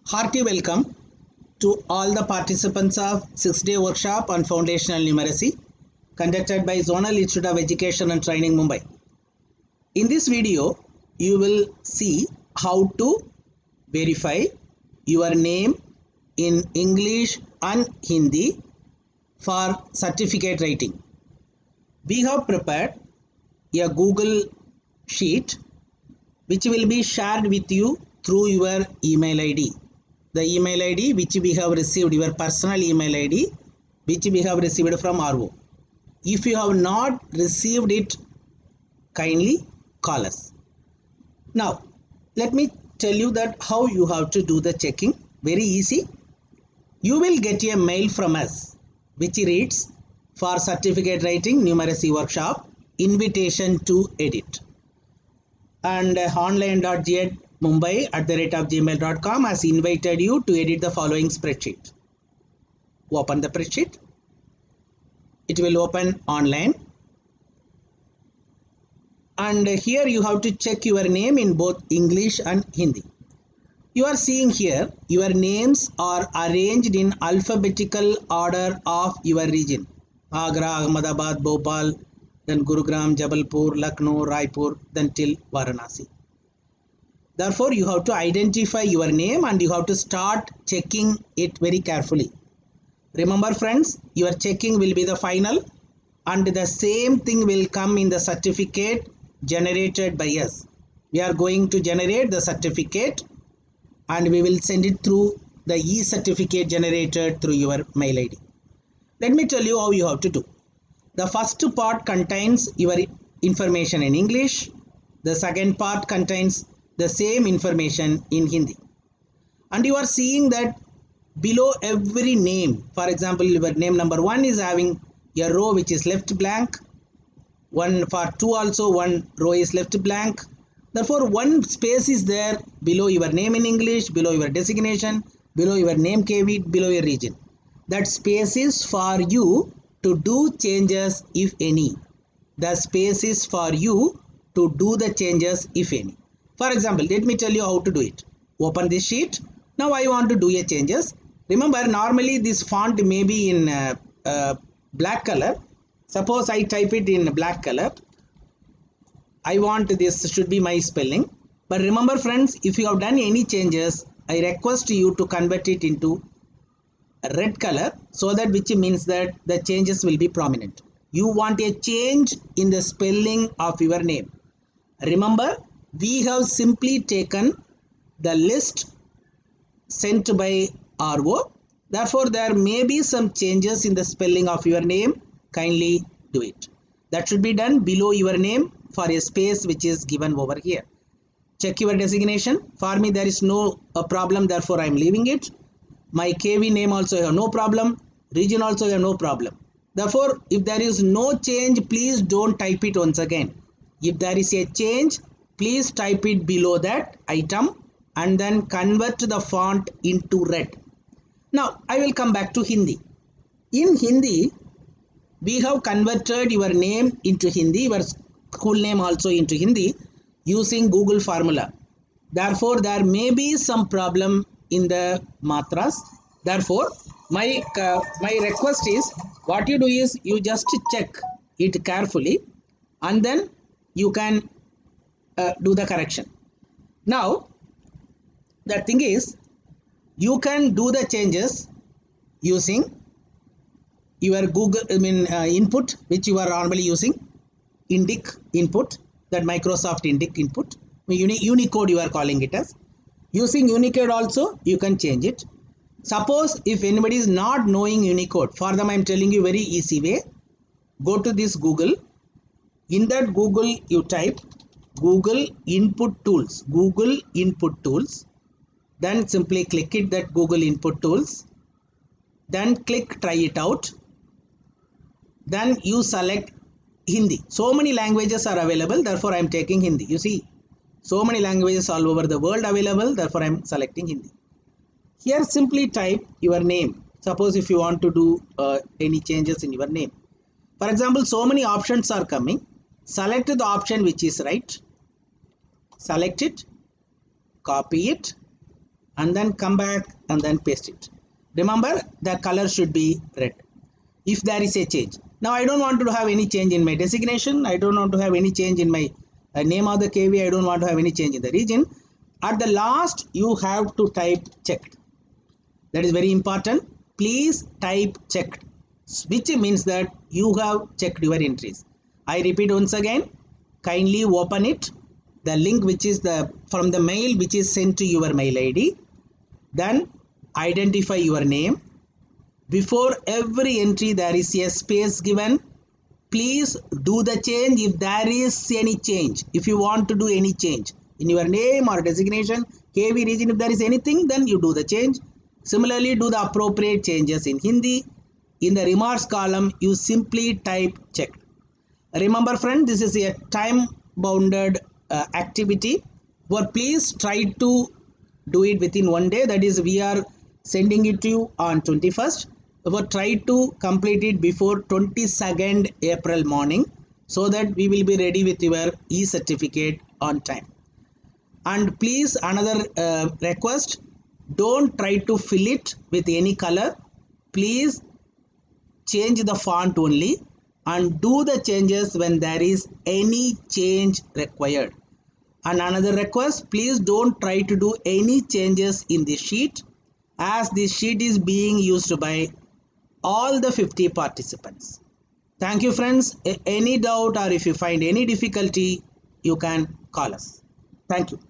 Hearty welcome to all the participants of 6-day workshop on foundational numeracy conducted by Zonal Institute of Education and Training, Mumbai. In this video, you will see how to verify your name in English and Hindi for certificate writing. We have prepared a Google sheet which will be shared with you through your email ID. The email ID which we have received, your personal email ID which we have received from RO. If you have not received it, kindly call us. Now, let me tell you that how you have to do the checking. Very easy. You will get a mail from us which reads, for certificate writing numeracy workshop, invitation to edit. And online.ged mumbai@gmail.com has invited you to edit the following spreadsheet. Open the spreadsheet. It will open online. And here you have to check your name in both English and Hindi. You are seeing here your names are arranged in alphabetical order of your region. Agra, Ahmedabad, Bhopal, then Gurugram, Jabalpur, Lucknow, Raipur, then till Varanasi. Therefore, you have to identify your name and you have to start checking it very carefully. Remember friends, your checking will be the final and the same thing will come in the certificate generated by us. We are going to generate the certificate and we will send it through the e-certificate generated through your mail ID. Let me tell you how you have to do. The first part contains your information in English. The second part contains the same information in Hindi. And you are seeing that below every name, for example, your name number 1 is having a row which is left blank. One for 2 also, one row is left blank. Therefore, one space is there below your name in English, below your designation, below your name KV, below your region. That space is for you to do changes if any. The space is for you to do the changes if any. For example, let me tell you how to do it. Open this sheet. Now I want to do a changes. Remember, normally this font may be in black color. Suppose I type it in black color. I want this should be my spelling. But remember friends, if you have done any changes, I request you to convert it into a red color, so that which means that the changes will be prominent. You want a change in the spelling of your name. Remember, we have simply taken the list sent by RO. Therefore, there may be some changes in the spelling of your name. Kindly do it. That should be done below your name for a space which is given over here. Check your designation. For me, there is no problem. Therefore, I am leaving it. My KV name also have no problem. Region also have no problem. Therefore, if there is no change, please don't type it once again. If there is a change, please type it below that item and then convert the font into red. Now, I will come back to Hindi. In Hindi, we have converted your name into Hindi, your school name also into Hindi using Google formula. Therefore, there may be some problem in the matras. Therefore, my request is, what you do is you just check it carefully and then you can do the correction. Now, the thing is, you can do the changes using your Google input which you are normally using, Indic input, that Microsoft Indic input, Unicode you are calling it as. Using Unicode also you can change it. Suppose if anybody is not knowing Unicode, for them I am telling you very easy way. Go to this Google. In that Google you type Google input tools, Google input tools. Then simply click it, that Google input tools. Then click try it out. Then you select Hindi. So many languages are available. Therefore, I am taking Hindi. You see, so many languages all over the world available. Therefore, I am selecting Hindi. Here simply type your name. Suppose if you want to do any changes in your name. For example, so many options are coming. Select the option which is right. Select it. Copy it. and then come back and then paste it. Remember, the color should be red if there is a change. Now I don't want to have any change in my designation. I don't want to have any change in my name of the KV. I don't want to have any change in the region. At the last, you have to type checked. That is very important. Please type checked, which means that you have checked your entries. I repeat once again, kindly open it. The link which is from the mail which is sent to your mail ID. Then identify your name. Before every entry there is a space given. Please do the change if there is any change. If you want to do any change in your name or designation, KV region, if there is anything, then you do the change. Similarly, do the appropriate changes in Hindi. In the remarks column, you simply type checked. Remember friend, this is a time bounded activity. But please try to do it within one day. That is, we are sending it to you on 21st. But try to complete it before 22nd April morning, so that we will be ready with your e-certificate on time. And please, another request, don't try to fill it with any color. Please change the font only and do the changes when there is any change required. And another request, please don't try to do any changes in the sheet, as this sheet is being used by all the 50 participants. Thank you friends. Any doubt or if you find any difficulty, you can call us. Thank you.